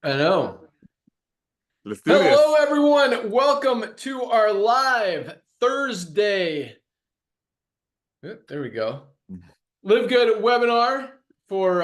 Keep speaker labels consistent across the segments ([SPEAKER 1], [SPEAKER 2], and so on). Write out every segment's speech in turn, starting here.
[SPEAKER 1] I know.
[SPEAKER 2] Let's do
[SPEAKER 1] Hello,
[SPEAKER 2] this.
[SPEAKER 1] everyone. Welcome to our live Thursday. There we go. Live Good webinar for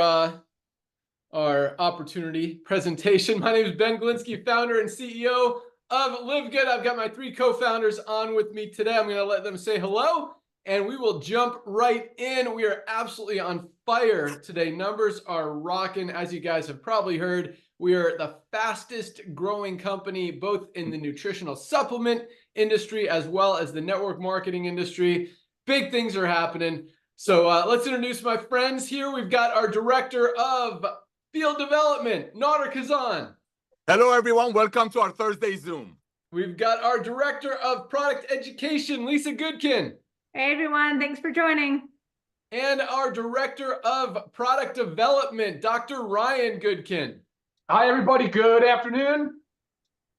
[SPEAKER 1] our opportunity presentation. My name is Ben Glinsky, founder and CEO of Live Good. I've got my three co-founders on with me today. I'm going to let them say hello, and we will jump right in. We are absolutely on fire today. Numbers are rocking, as you guys have probably heard. We are the fastest growing company, both in the nutritional supplement industry as well as the network marketing industry. Big things are happening. So let's introduce my friends here. We've got our director of field development, Nader Kazan.
[SPEAKER 2] Hello, everyone. Welcome to our Thursday Zoom.
[SPEAKER 1] We've got our director of product education, Lisa Goodkin.
[SPEAKER 3] Hey, everyone. Thanks for joining.
[SPEAKER 1] And our director of product development, Dr. Ryan Goodkin.
[SPEAKER 4] Hi, everybody. Good afternoon.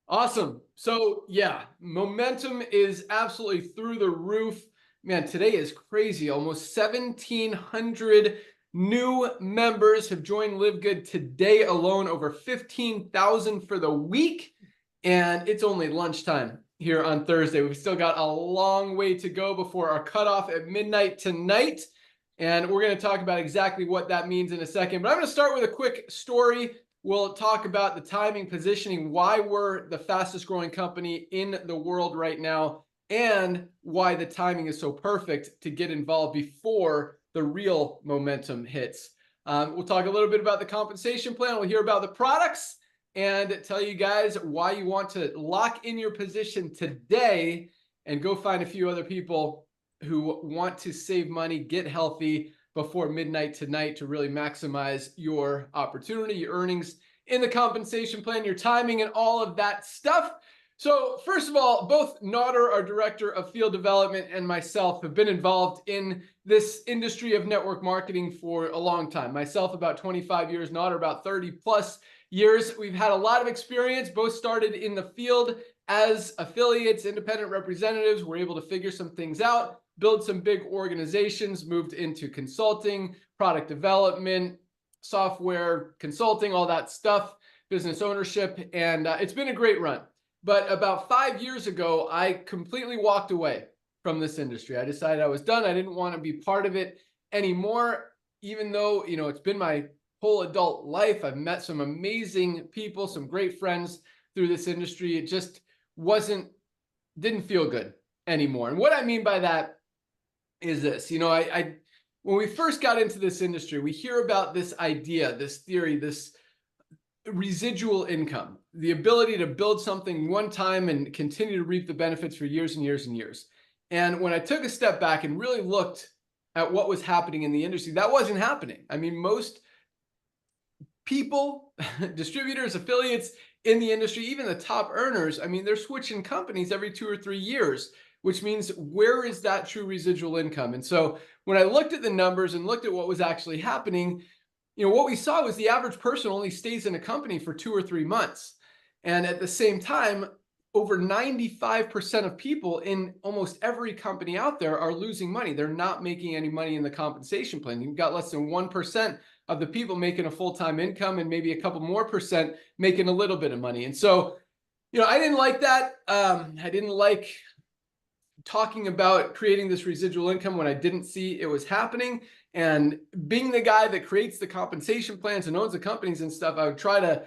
[SPEAKER 1] Awesome. So yeah, momentum is absolutely through the roof. Man, today is crazy. Almost 1,700 new members have joined Live Good today alone, over 15,000 for the week. And it's only lunchtime here on Thursday. We've still got a long way to go before our cutoff at midnight tonight. And we're going to talk about exactly what that means in a second. But I'm going to start with a quick story. We'll talk about the timing, positioning, why we're the fastest growing company in the world right now, and why the timing is so perfect to get involved before the real momentum hits. We'll talk a little bit about the compensation plan. We'll hear about the products and tell you guys why you want to lock in your position today and go find a few other people who want to save money, get healthy before midnight tonight to really maximize your opportunity, your earnings in the compensation plan, your timing, and all of that stuff. So first of all, both Nader, our director of field development, and myself have been involved in this industry of network marketing for a long time. Myself, about 25 years, Nader, about 30 plus years. We've had a lot of experience, both started in the field as affiliates, independent representatives. We're able to figure some things out, build some big organizations, moved into consulting, product development, software consulting, all that stuff, business ownership, and it's been a great run. But about 5 years ago, I completely walked away from this industry. I decided I was done. I didn't want to be part of it anymore, even though, you know, it's been my whole adult life. I've met some amazing people, some great friends through this industry. It just didn't feel good anymore. And what I mean by that is this, you know, when we first got into this industry, we hear about this idea, this theory, this residual income, the ability to build something one time and continue to reap the benefits for years and years and years. And when I took a step back and really looked at what was happening in the industry, that wasn't happening. I mean, most people, distributors, affiliates in the industry, even the top earners, I mean, they're switching companies every 2 or 3 years, which means where is that true residual income? And so when I looked at the numbers and looked at what was actually happening, you know, what we saw was the average person only stays in a company for 2 or 3 months. And at the same time, over 95% of people in almost every company out there are losing money. They're not making any money in the compensation plan. You've got less than 1% of the people making a full-time income and maybe a couple more percent making a little bit of money. And so, you know, I didn't like that. I didn't like talking about creating this residual income when I didn't see it was happening. And being the guy that creates the compensation plans and owns the companies and stuff, I would try to,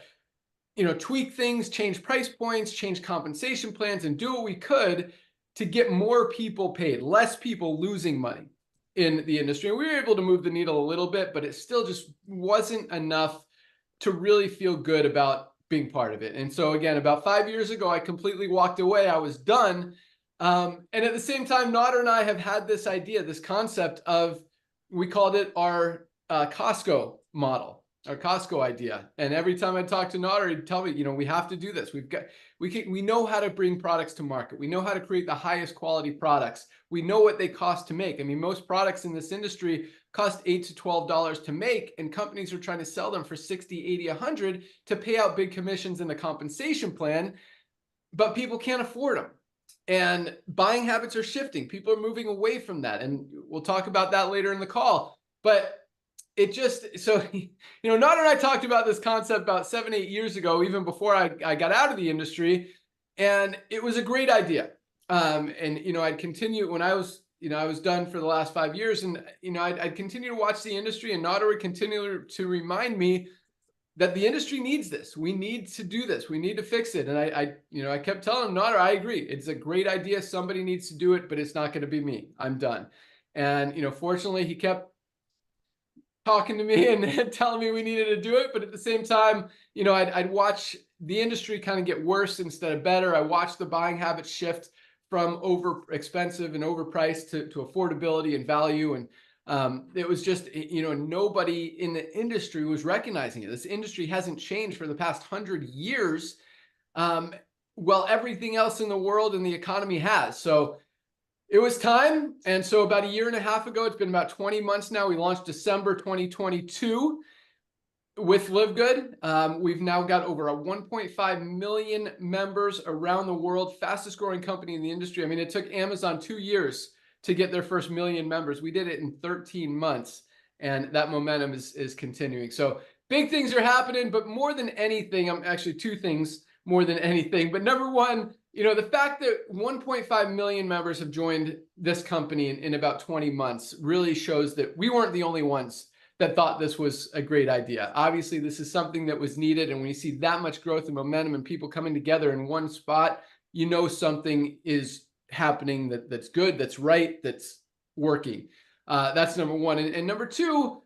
[SPEAKER 1] you know, tweak things, change price points, change compensation plans, and do what we could to get more people paid, less people losing money in the industry. And we were able to move the needle a little bit, but it still just wasn't enough to really feel good about being part of it. And so again, about 5 years ago, I completely walked away. I was done. And at the same time, Nader and I have had this idea, this concept of, we called it our Costco model, our Costco idea. And every time I talk to Nader, he'd tell me, you know, we have to do this. We know how to bring products to market. We know how to create the highest quality products. We know what they cost to make. I mean, most products in this industry cost $8 to $12 to make, and companies are trying to sell them for 60, 80, 100 to pay out big commissions in the compensation plan, but people can't afford them. And buying habits are shifting. People are moving away from that. And we'll talk about that later in the call. But it just, so, Nader and I talked about this concept about 7-8 years ago, even before I got out of the industry, and it was a great idea. And I'd continue when I was done for the last 5 years, and I'd continue to watch the industry, and Nader would continue to remind me that the industry needs this. We need to do this. We need to fix it. And I kept telling him, Nader, I agree. It's a great idea. Somebody needs to do it, but it's not going to be me. I'm done. And fortunately, he kept talking to me and telling me we needed to do it. But at the same time, I'd watch the industry kind of get worse instead of better. I watched the buying habits shift from over expensive and overpriced to affordability and value. And it was just, nobody in the industry was recognizing it. This industry hasn't changed for the past 100 years. Well, everything else in the world and the economy has. So it was time. And so about 1.5 years ago, it's been about 20 months now. We launched December 2022 with LiveGood. We've now got over 1.5 million members around the world, fastest growing company in the industry. I mean, it took Amazon 2 years to get their first 1 million members. We did it in 13 months, and that momentum is continuing. So big things are happening, but more than anything, actually 2 things more than anything. But number one, the fact that 1.5 million members have joined this company in about 20 months really shows that we weren't the only ones that thought this was a great idea. Obviously, this is something that was needed. And when you see that much growth and momentum and people coming together in one spot, something is happening that's good, that's right, that's working. That's number one. And number two,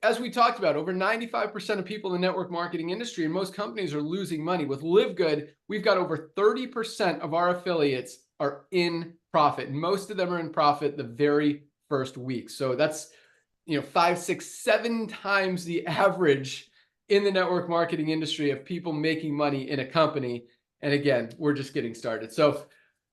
[SPEAKER 1] as we talked about, over 95% of people in the network marketing industry and most companies are losing money. With LiveGood, we've got over 30% of our affiliates are in profit. Most of them are in profit the very first week. So that's 5, 6, 7 times the average in the network marketing industry of people making money in a company. And again, we're just getting started. So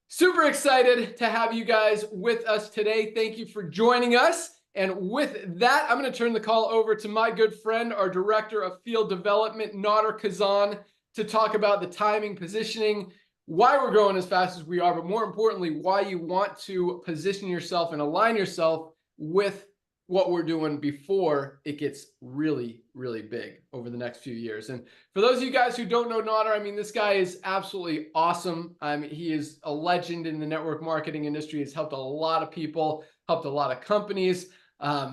[SPEAKER 1] super excited to have you guys with us today. Thank you for joining us. And with that, I'm going to turn the call over to my good friend, our Director of Field Development, Nader Kazan, to talk about the timing, positioning, why we're growing as fast as we are, but more importantly, why you want to position yourself and align yourself with what we're doing before it gets really, really big over the next few years. And for those of you guys who don't know Nader, I mean, this guy is absolutely awesome. I mean, he is a legend in the network marketing industry. He's helped a lot of people, helped a lot of companies,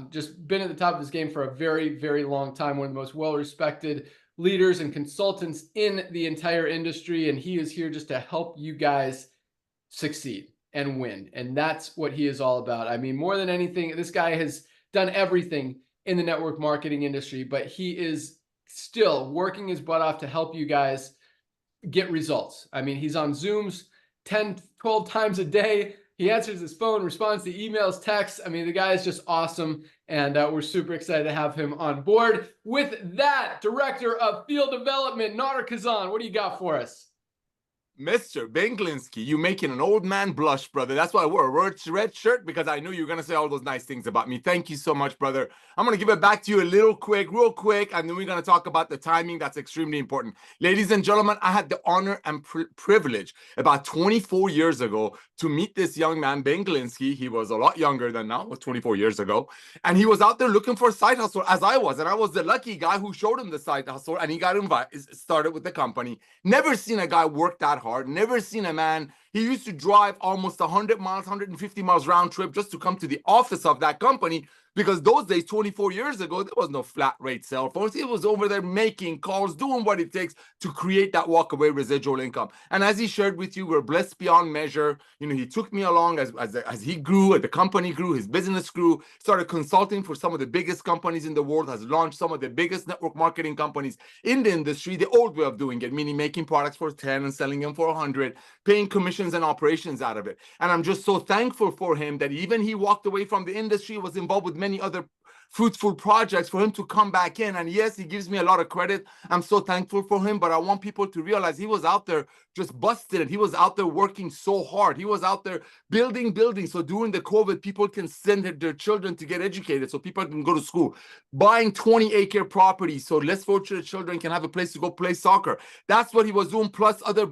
[SPEAKER 1] just been at the top of his game for a very, very long time. One of the most well-respected leaders and consultants in the entire industry. And he is here just to help you guys succeed and win. And that's what he is all about. I mean, more than anything, this guy has done everything in the network marketing industry, but he is still working his butt off to help you guys get results. I mean, he's on Zooms 10, 12 times a day. He answers his phone, responds to emails, texts. I mean, the guy is just awesome. And we're super excited to have him on board. With that, Director of Field Development, Nader Kazan, what do you got for us?
[SPEAKER 2] Mr. Ben Glinsky, you making an old man blush, brother. That's why I wore a red shirt, because I knew you were going to say all those nice things about me. Thank you so much, brother. I'm going to give it back to you real quick, and then we're going to talk about the timing. That's extremely important. Ladies and gentlemen, I had the honor and privilege about 24 years ago to meet this young man, Ben Glinsky. He was a lot younger than now, 24 years ago. And he was out there looking for a side hustle, as I was. And I was the lucky guy who showed him the side hustle, and he got started with the company. Never seen a guy work that hard. Never seen a man. He used to drive almost 100 miles, 150 miles round trip just to come to the office of that company, because those days, 24 years ago, there was no flat rate cell phones. He was over there making calls, doing what it takes to create that walkaway residual income. And as he shared with you, we're blessed beyond measure. He took me along as he grew, as the company grew, his business grew, started consulting for some of the biggest companies in the world, has launched some of the biggest network marketing companies in the industry, the old way of doing it, meaning making products for 10 and selling them for 100, paying commissions and operations out of it. And I'm just so thankful for him that even he walked away from the industry, was involved with many other fruitful projects, for him to come back in. And yes, he gives me a lot of credit. I'm so thankful for him, but I want people to realize he was out there just busting it. He was out there working so hard. He was out there building. So during the COVID, people can send their children to get educated, so people can go to school, buying 20-acre properties so less fortunate children can have a place to go play soccer. That's what he was doing, plus other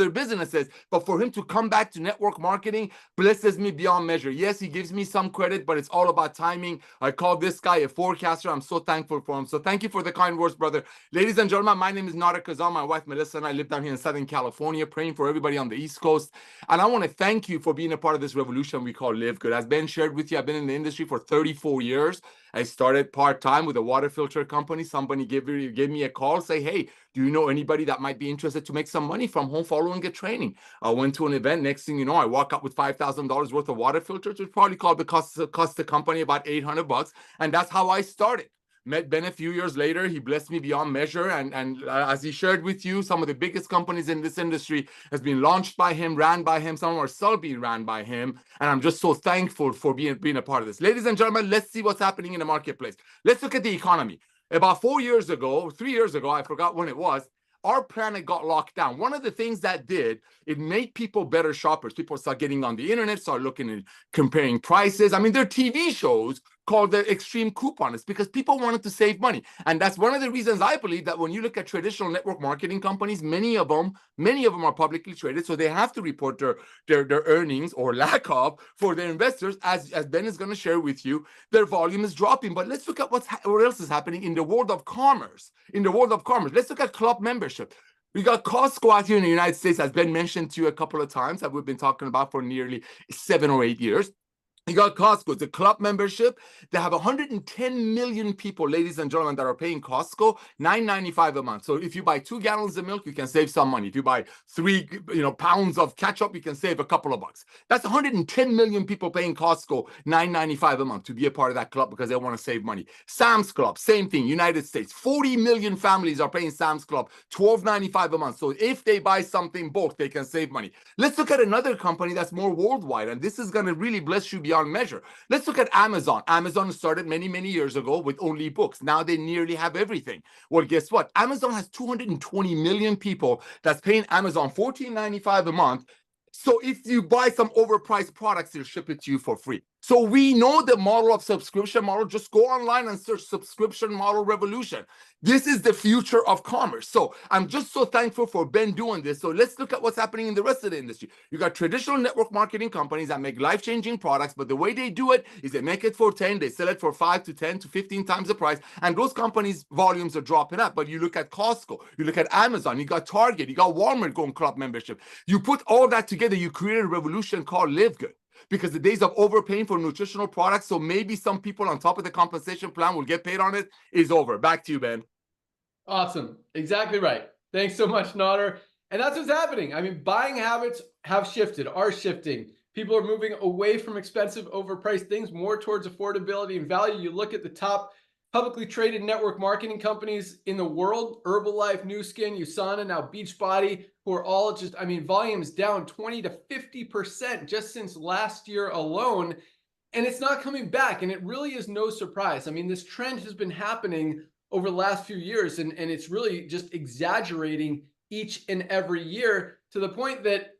[SPEAKER 2] businesses. But for him to come back to network marketing blesses me beyond measure. Yes, he gives me some credit, but it's all about timing. trading. I call this guy a forecaster. I'm so thankful for him. So thank you for the kind words, brother. Ladies and gentlemen, my name is Nader Kazan. My wife Melissa and I live down here in Southern California, praying for everybody on the East Coast. And I want to thank you for being a part of this revolution we call Live Good. As Ben shared with you, I've been in the industry for 34 years. I started part-time with a water filter company. Somebody gave me a call, say, hey, do you know anybody that might be interested to make some money from home following a training? I went to an event. Next thing you know, I walk up with $5,000 worth of water filters, which probably cost the company about $800. And that's how I started. Met Ben a few years later. He blessed me beyond measure. And as he shared with you, some of the biggest companies in this industry has been launched by him, ran by him. Some of them are still being ran by him. And I'm just so thankful for being a part of this. Ladies and gentlemen, let's see what's happening in the marketplace. Let's look at the economy. About 4 years ago, 3 years ago, I forgot when it was, our planet got locked down. One of the things that did, it made people better shoppers. People start getting on the internet, start looking and comparing prices. I mean, there are TV shows called the extreme couponists because people wanted to save money. And that's one of the reasons I believe that when you look at traditional network marketing companies, many of them are publicly traded. So they have to report their earnings or lack of for their investors. As Ben is going to share with you, their volume is dropping. But let's look at what else is happening in the world of commerce. Let's look at club membership. We got Costco out here in the United States, as Ben mentioned to you a couple of times, that we've been talking about for nearly 7 or 8 years. You got Costco, it's a club membership. They have 110 million people, ladies and gentlemen, that are paying Costco $9.95 a month. So if you buy 2 gallons of milk, you can save some money. If you buy 3 pounds of ketchup, you can save a couple of bucks. That's 110 million people paying Costco $9.95 a month to be a part of that club because they want to save money. Sam's Club, same thing, United States. 40 million families are paying Sam's Club $12.95 a month. So if they buy something bulk, they can save money. Let's look at another company that's more worldwide, and this is going to really bless you beyond measure. Let's look at Amazon. Amazon started many, many years ago with only books. Now they nearly have everything. Well, guess what? Amazon has 220 million people that's paying Amazon $14.95 a month. So if you buy some overpriced products, they'll ship it to you for free. So we know the model of subscription model. Just go online and search subscription model revolution. This is the future of commerce. So I'm just so thankful for Ben doing this. So let's look at what's happening in the rest of the industry. You got traditional network marketing companies that make life-changing products, but the way they do it is they make it for 10, they sell it for 5 to 10 to 15 times the price, and those companies' volumes are dropping up. But you look at Costco, you look at Amazon, you got Target, you got Walmart going club membership. You put all that together, you create a revolution called Live Good. Because the days of overpaying for nutritional products, so maybe some people on top of the compensation plan will get paid on it, is over. Back to you, Ben.
[SPEAKER 1] Awesome. Exactly right. Thanks so much, Nader. And that's what's happening. I mean, buying habits are shifting. People are moving away from expensive, overpriced things, more towards affordability and value. You look at the top publicly traded network marketing companies in the world, Herbalife, Nu Skin, USANA, now Beachbody, who are all just, I mean, volumes down 20 to 50% just since last year alone. And it's not coming back. And it really is no surprise. I mean, this trend has been happening over the last few years, and it's really just exaggerating each and every year to the point that,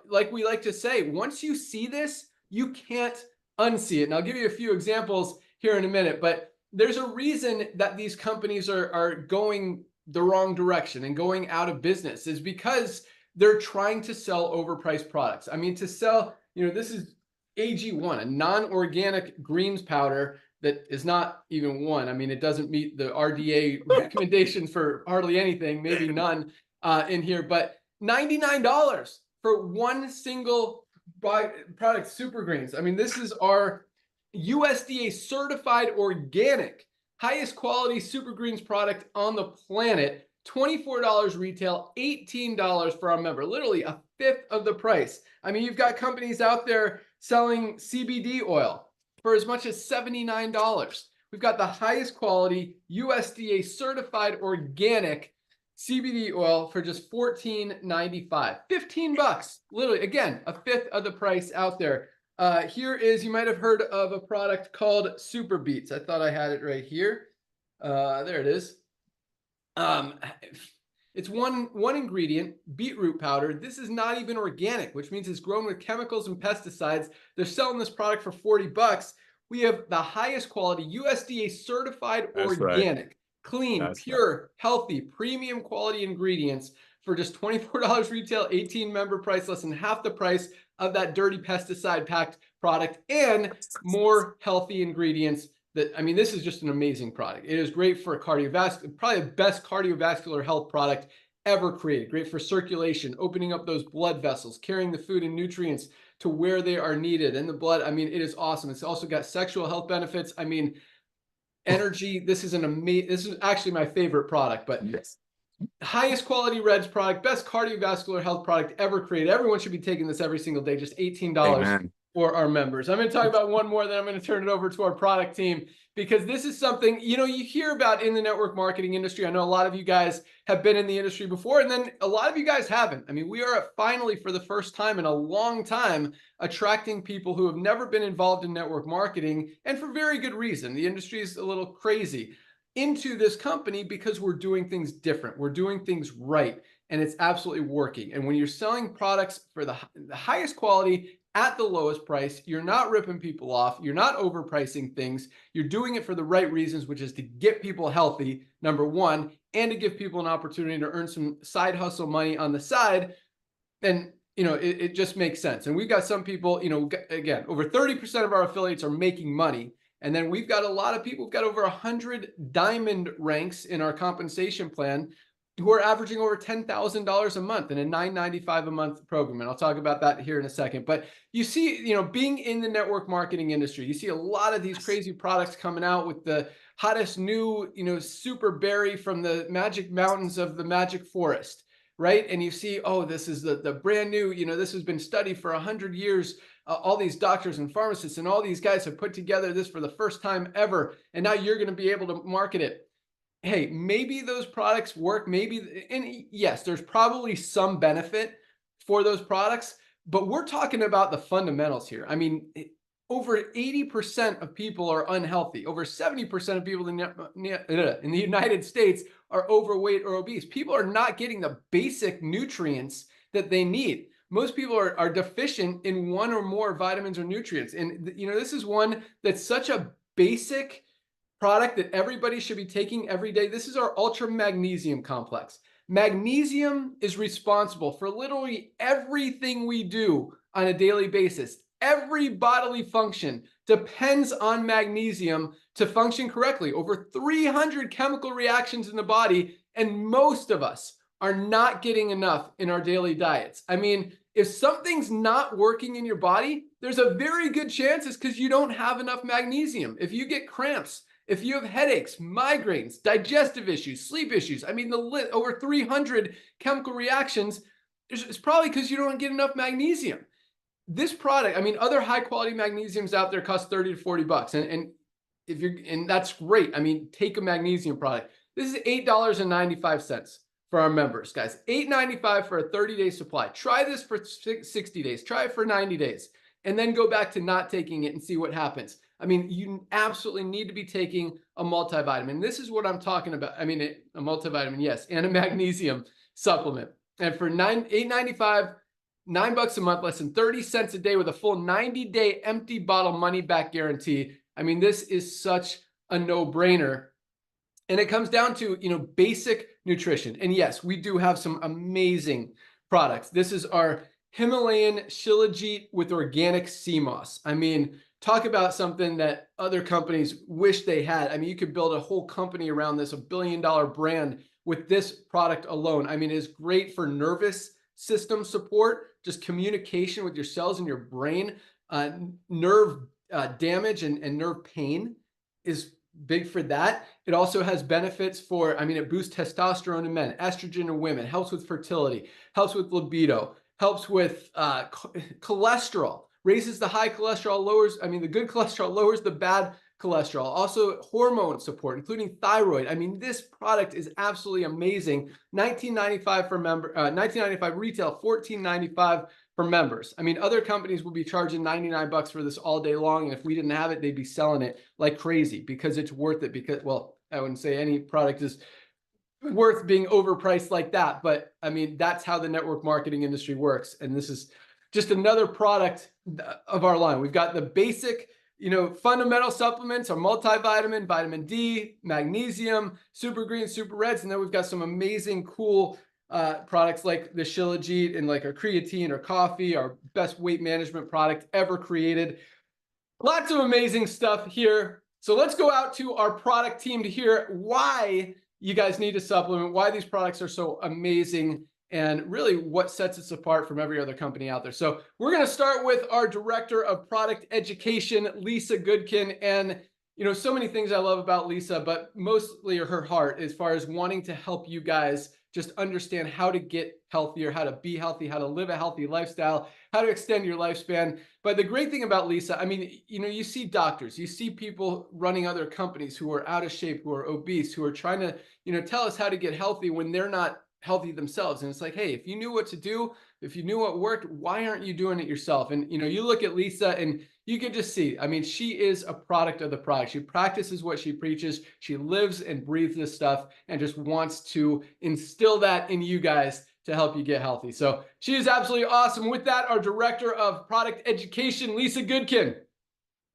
[SPEAKER 1] like we like to say, once you see this, you can't unsee it. And I'll give you a few examples here in a minute, but there's a reason that these companies are going the wrong direction and going out of business, is because they're trying to sell overpriced products. I mean, to sell, this is AG1, a non-organic greens powder that is not even one. I mean, it doesn't meet the RDA recommendations for hardly anything, maybe none in here, but $99 for one single product, Super Greens. I mean, this is our USDA certified organic, highest quality Super Greens product on the planet. $24 retail, $18 for our member, literally a fifth of the price. I mean, you've got companies out there selling CBD oil for as much as $79. We've got the highest quality USDA certified organic CBD oil for just $14.95. 15 bucks, literally, again, a fifth of the price out there. Here is, you might have heard of a product called Super Beets. I thought I had it right here. There it is. It's one ingredient, beetroot powder. This is not even organic, which means it's grown with chemicals and pesticides. They're selling this product for 40 bucks. We have the highest quality USDA certified organic, clean, pure, healthy, premium quality ingredients for just $24 retail, 18 member price, less than half the price of that dirty pesticide packed product, and more healthy ingredients I mean, this is just an amazing product. It is great for cardiovascular, probably the best cardiovascular health product ever created. Great for circulation, opening up those blood vessels, carrying the food and nutrients to where they are needed in the blood. I mean, it is awesome. It's also got sexual health benefits. I mean, energy. This is this is actually my favorite product, but
[SPEAKER 2] Yes.
[SPEAKER 1] highest quality Reds product, best cardiovascular health product ever created. Everyone should be taking this every single day. Just $18
[SPEAKER 2] Amen.
[SPEAKER 1] for our members. I'm going to talk about one more, then I'm going to turn it over to our product team, because this is something, you know, you hear about in the network marketing industry. I know a lot of you guys have been in the industry before, and then a lot of you guys haven't. I mean, we are finally, for the first time in a long time, attracting people who have never been involved in network marketing, and for very good reason. The industry is a little crazy, into this company because we're doing things different. We're doing things right, and it's absolutely working. And when you're selling products for the highest quality at the lowest price, you're not ripping people off. You're not overpricing things. You're doing it for the right reasons, which is to get people healthy, number one, and to give people an opportunity to earn some side hustle money on the side. Then, you know, it just makes sense. And we've got some people, you know, again, over 30% of our affiliates are making money. And then we've got a lot of people, we've got over 100 diamond ranks in our compensation plan who are averaging over $10,000 a month in a $9.95 a month program. And I'll talk about that here in a second. But you see, you know, being in the network marketing industry, you see a lot of these crazy products coming out with the hottest new, you know, super berry from the magic mountains of the magic forest, right? And you see, oh, this is the brand new, you know, this has been studied for 100 years. All these doctors and pharmacists and all these guys have put together this for the first time ever. And now you're going to be able to market it. Hey, maybe those products work, maybe, and yes, there's probably some benefit for those products, but we're talking about the fundamentals here. I mean, over 80% of people are unhealthy. Over 70% of people in the United States are overweight or obese. People are not getting the basic nutrients that they need. Most people are deficient in one or more vitamins or nutrients. And, you know, this is one that's such a basic product that everybody should be taking every day. This is our ultra magnesium complex. Magnesium is responsible for literally everything we do on a daily basis. Every bodily function depends on magnesium to function correctly. Over 300 chemical reactions in the body, and most of us are not getting enough in our daily diets. I mean, if something's not working in your body, there's a very good chance it's because you don't have enough magnesium. If you get cramps, if you have headaches, migraines, digestive issues, sleep issues, I mean, over 300 chemical reactions, it's probably because you don't get enough magnesium. This product, I mean, other high quality magnesiums out there cost 30 to 40 bucks. And if you're, and that's great. I mean, take a magnesium product. This is $8.95 for our members, guys. $8.95 for a 30-day supply. Try this for 60 days. Try it for 90 days. And then go back to not taking it and see what happens. I mean, you absolutely need to be taking a multivitamin. This is what I'm talking about. I mean, a multivitamin, yes, and a magnesium supplement. And for $8.95, $9 a month, less than 30 cents a day with a full 90-day empty bottle money back guarantee. I mean, this is such a no-brainer. And it comes down to, you know, basic nutrition. And yes, we do have some amazing products. This is our Himalayan Shilajit with organic sea moss. I mean, talk about something that other companies wish they had. I mean, you could build a whole company around this, $1 billion brand with this product alone. I mean, it's great for nervous system support, just communication with your cells in your brain, nerve damage and nerve pain is big for that. It also has benefits for, I mean, it boosts testosterone in men, estrogen in women, helps with fertility, helps with libido, helps with cholesterol, raises the high cholesterol, lowers, I mean, the good cholesterol lowers the bad cholesterol, also hormone support, including thyroid. I mean, this product is absolutely amazing. $19.95 for member, $19.95 retail, $14.95 for members. I mean, other companies will be charging 99 bucks for this all day long. And if we didn't have it, they'd be selling it like crazy because it's worth it. Because, well, I wouldn't say any product is worth being overpriced like that. But I mean, that's how the network marketing industry works. And this is just another product of our line. We've got the basic, you know, fundamental supplements, our multivitamin, vitamin D, magnesium, super green, super reds. And then we've got some amazing, cool products like the Shilajit and like our creatine or coffee, our best weight management product ever created. Lots of amazing stuff here. So let's go out to our product team to hear why you guys need to supplement, why these products are so amazing, and really what sets us apart from every other company out there. So we're going to start with our Director of Product Education, Lisa Goodkin. And, you know, so many things I love about Lisa, but mostly her heart as far as wanting to help you guys just understand how to get healthier, how to be healthy, how to live a healthy lifestyle, how to extend your lifespan. But the great thing about Lisa, I mean, you know, you see doctors, you see people running other companies who are out of shape, who are obese, who are trying to, you know, tell us how to get healthy when they're not healthy themselves. And it's like, hey, if you knew what to do, if you knew what worked, why aren't you doing it yourself? And, you know, you look at Lisa and you can just see, I mean, she is a product of the product. She practices what she preaches. She lives and breathes this stuff and just wants to instill that in you guys to help you get healthy. So she is absolutely awesome. With that, our Director of Product Education, Lisa Goodkin.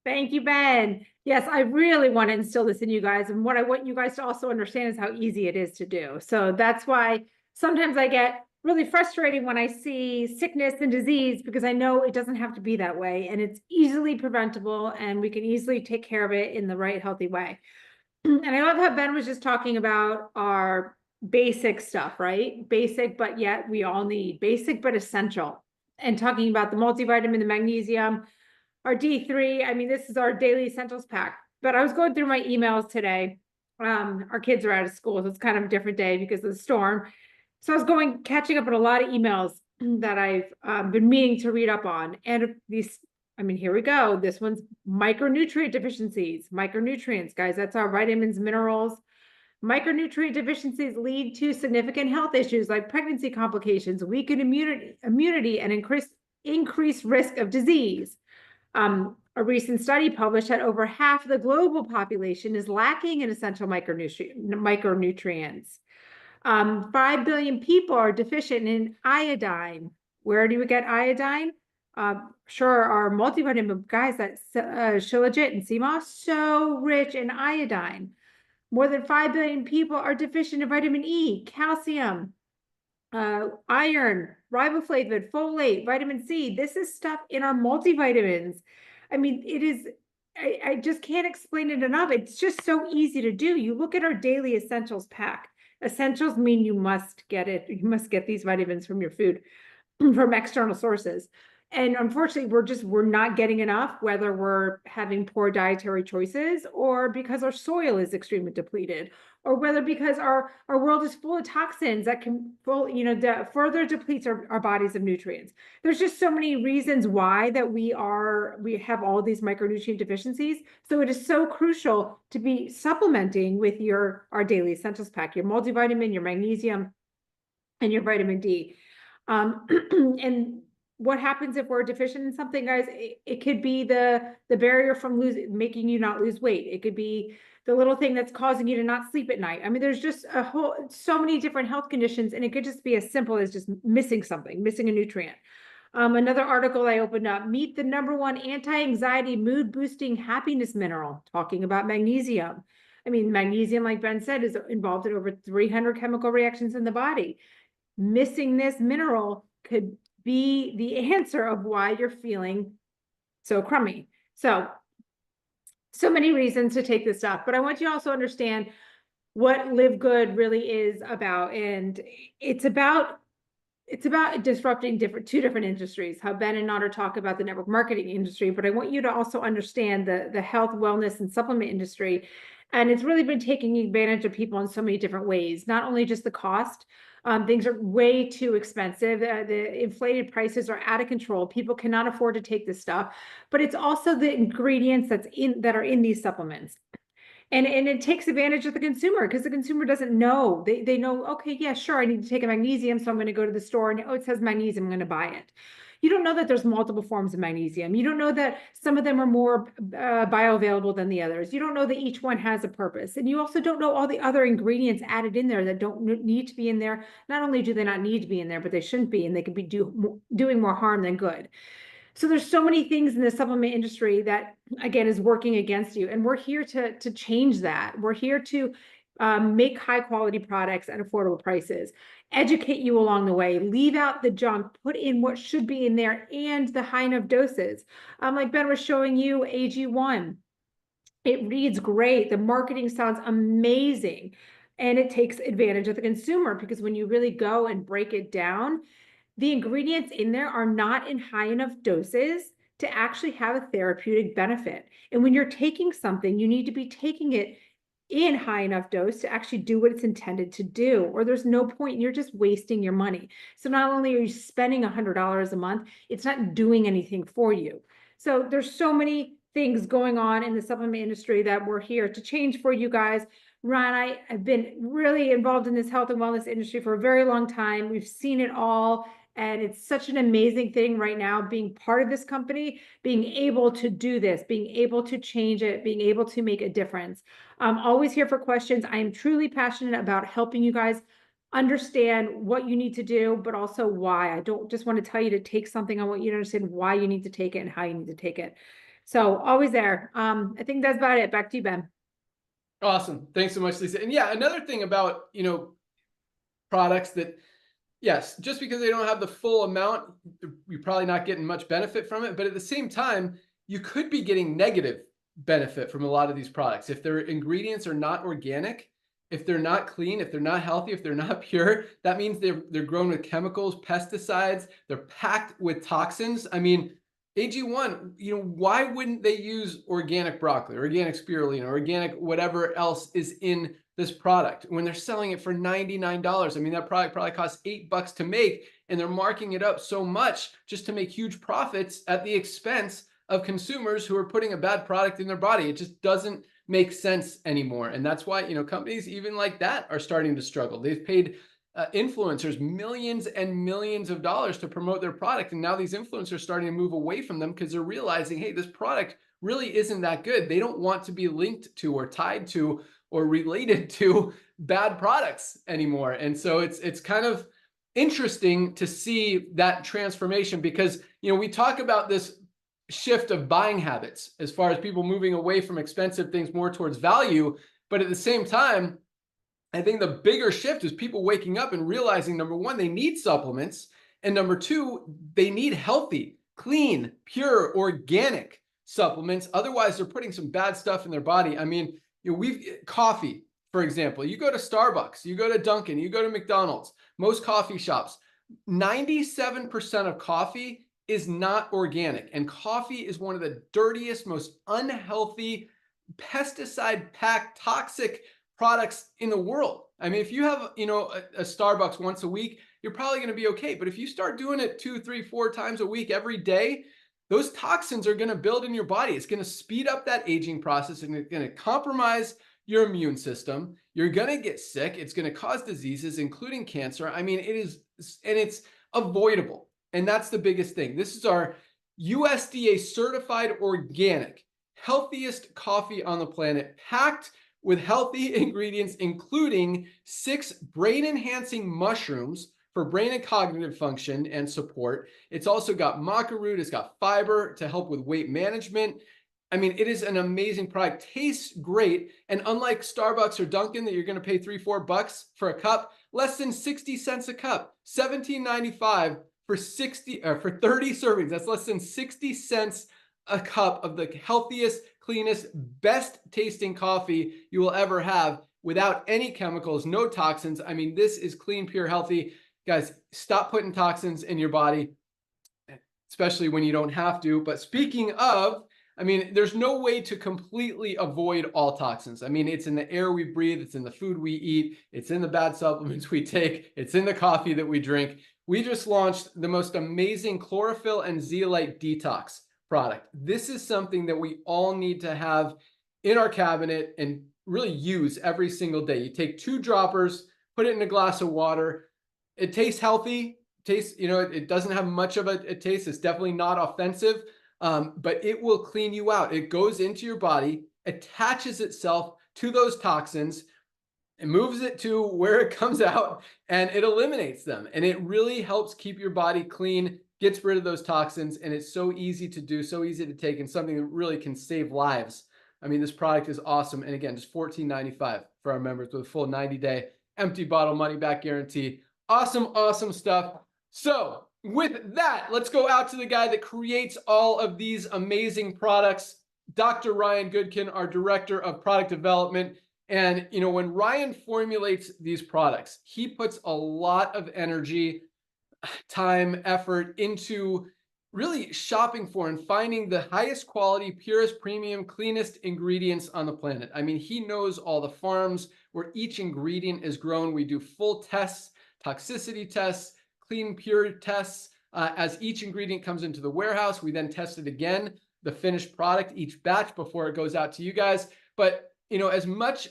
[SPEAKER 3] Thank you, Ben. Yes, I really want to instill this in you guys. And what I want you guys to also understand is how easy it is to do. So that's why sometimes I get really frustrated when I see sickness and disease, because I know it doesn't have to be that way. And it's easily preventable, and we can easily take care of it in the right, healthy way. And I love how Ben was just talking about our basic stuff, right? Basic, but yet we all need basic, but essential. And talking about the multivitamin, the magnesium, our D3, I mean, this is our daily essentials pack. But I was going through my emails today. Our kids are out of school, so it's kind of a different day because of the storm. So I was catching up on a lot of emails that I've been meaning to read up on. And these, I mean, here we go. This one's micronutrient deficiencies. Micronutrients, guys, that's our vitamins, minerals. Micronutrient deficiencies lead to significant health issues like pregnancy complications, weakened immunity, and increased risk of disease. A recent study published that over half of the global population is lacking in essential micronutrients. 5 billion people are deficient in iodine. Where do we get iodine? Sure, our multivitamin guys, that's Shilajit and sea moss, so rich in iodine. More than 5 billion people are deficient in vitamin E, calcium, iron, riboflavin, folate, vitamin C. This is stuff in our multivitamins. I mean, it is, I just can't explain it enough. It's just so easy to do. You look at our daily essentials pack. Essentials mean you must get it. You must get these vitamins from your food, from external sources. And unfortunately, we're not getting enough, whether we're having poor dietary choices or because our soil is extremely depleted, or whether because our world is full of toxins that can further depletes our bodies of nutrients. There's just so many reasons why that we have all these micronutrient deficiencies. So it is so crucial to be supplementing with our daily essentials pack, your multivitamin, your magnesium, and your vitamin D. And what happens if we're deficient in something, guys? It could be the barrier from making you not lose weight. It could be the little thing that's causing you to not sleep at night. I mean, there's just so many different health conditions, and it could just be as simple as just missing something, missing a nutrient. Another article I opened up, meet the #1 anti-anxiety, mood-boosting happiness mineral, talking about magnesium. I mean, magnesium, like Ben said, is involved in over 300 chemical reactions in the body. Missing this mineral could be the answer of why you're feeling so crummy. So many reasons to take this stuff, but I want you to also understand what Live Good really is about. And it's about disrupting two different industries, how Ben and Nader talk about the network marketing industry, but I want you to also understand the health, wellness, and supplement industry. And it's really been taking advantage of people in so many different ways, not only just the cost. Things are way too expensive. The inflated prices are out of control. People cannot afford to take this stuff, but it's also the ingredients that are in these supplements. And it takes advantage of the consumer, because the consumer doesn't know. They know, okay, yeah, sure, I need to take a magnesium, so I'm going to go to the store and, oh, it says magnesium, I'm going to buy it. You don't know that there's multiple forms of magnesium. You don't know that some of them are more bioavailable than the others. You don't know that each one has a purpose. And you also don't know all the other ingredients added in there that don't need to be in there. Not only do they not need to be in there, but they shouldn't be, and they could be doing more harm than good. So there's so many things in the supplement industry that, again, is working against you. And we're here to change that. We're here to make high quality products at affordable prices, educate you along the way, leave out the junk, put in what should be in there, and the high enough doses. Like Ben was showing you AG1. It reads great. The marketing sounds amazing. And it takes advantage of the consumer, because when you really go and break it down, the ingredients in there are not in high enough doses to actually have a therapeutic benefit. And when you're taking something, you need to be taking it in high enough dose to actually do what it's intended to do, or there's no point and you're just wasting your money. So not only are you spending $100 a month, it's not doing anything for you. So there's so many things going on in the supplement industry that we're here to change for you guys. Ron, I have been really involved in this health and wellness industry for a very long time. We've seen it all. And it's such an amazing thing right now, being part of this company, being able to do this, being able to change it, being able to make a difference. I'm always here for questions. I am truly passionate about helping you guys understand what you need to do, but also why. I don't just want to tell you to take something. I want you to understand why you need to take it and how you need to take it. So always there. I think that's about it. Back to you, Ben.
[SPEAKER 1] Awesome. Thanks so much, Lisa. And yeah, another thing about, products that, yes, just because they don't have the full amount, you're probably not getting much benefit from it. But at the same time, you could be getting negative benefit from a lot of these products. If their ingredients are not organic, if they're not clean, if they're not healthy, if they're not pure, that means they're grown with chemicals, pesticides, they're packed with toxins. I mean, AG1, why wouldn't they use organic broccoli, or organic spirulina, or organic whatever else is in this product when they're selling it for $99? I mean, that product probably costs $8 to make, and they're marking it up so much just to make huge profits at the expense of consumers who are putting a bad product in their body. It just doesn't make sense anymore. And that's why, companies even like that are starting to struggle. They've paid influencers millions and millions of dollars to promote their product. And now these influencers are starting to move away from them because they're realizing, hey, this product really isn't that good. They don't want to be linked to or tied to or related to bad products anymore. And so it's kind of interesting to see that transformation, because, we talk about this shift of buying habits as far as people moving away from expensive things more towards value. But at the same time, I think the bigger shift is people waking up and realizing, number one, they need supplements. And number two, they need healthy, clean, pure, organic supplements. Otherwise, they're putting some bad stuff in their body. I mean, coffee, for example, you go to Starbucks, you go to Dunkin', you go to McDonald's, most coffee shops, 97% of coffee is not organic. And coffee is one of the dirtiest, most unhealthy, pesticide-packed, toxic products in the world. I mean, if you have, a Starbucks once a week, you're probably going to be okay. But if you start doing it 2, 3, 4 times a week, every day, those toxins are going to build in your body. It's going to speed up that aging process, and it's going to compromise your immune system. You're going to get sick. It's going to cause diseases, including cancer. I mean, it's avoidable. And that's the biggest thing. This is our USDA certified organic, healthiest coffee on the planet, packed with healthy ingredients, including 6 brain-enhancing mushrooms for brain and cognitive function and support. It's also got maca root. It's got fiber to help with weight management. I mean, it is an amazing product. Tastes great. And unlike Starbucks or Dunkin' that you're going to pay $3, $4 for a cup, less than 60 cents a cup, $17.95 for 30 servings. That's less than 60 cents a cup of the healthiest, cleanest, best tasting coffee you will ever have, without any chemicals, no toxins. I mean, this is clean, pure, healthy. Guys, stop putting toxins in your body, especially when you don't have to. But speaking of, I mean, there's no way to completely avoid all toxins. I mean, it's in the air we breathe, it's in the food we eat, it's in the bad supplements we take, it's in the coffee that we drink. We just launched the most amazing chlorophyll and zeolite detox product. This is something that we all need to have in our cabinet and really use every single day. You take 2 droppers, put it in a glass of water. It tastes healthy. It doesn't have much of a taste. It's definitely not offensive, but it will clean you out. It goes into your body, attaches itself to those toxins, and moves it to where it comes out, and it eliminates them. And it really helps keep your body clean, gets rid of those toxins, and it's so easy to do, so easy to take, and something that really can save lives. I mean, this product is awesome. And again, just $14.95 for our members with a full 90-day empty bottle money back guarantee. Awesome, awesome stuff. So with that, let's go out to the guy that creates all of these amazing products. Dr. Ryan Goodkin, our director of product development. And, you know, when Ryan formulates these products, he puts a lot of energy, time, effort into really shopping for and finding the highest quality, purest, premium, cleanest ingredients on the planet. I mean, he knows all the farms where each ingredient is grown. We do full tests, toxicity tests, clean, pure tests. As each ingredient comes into the warehouse, we then test it again, the finished product, each batch before it goes out to you guys. But, you know, as much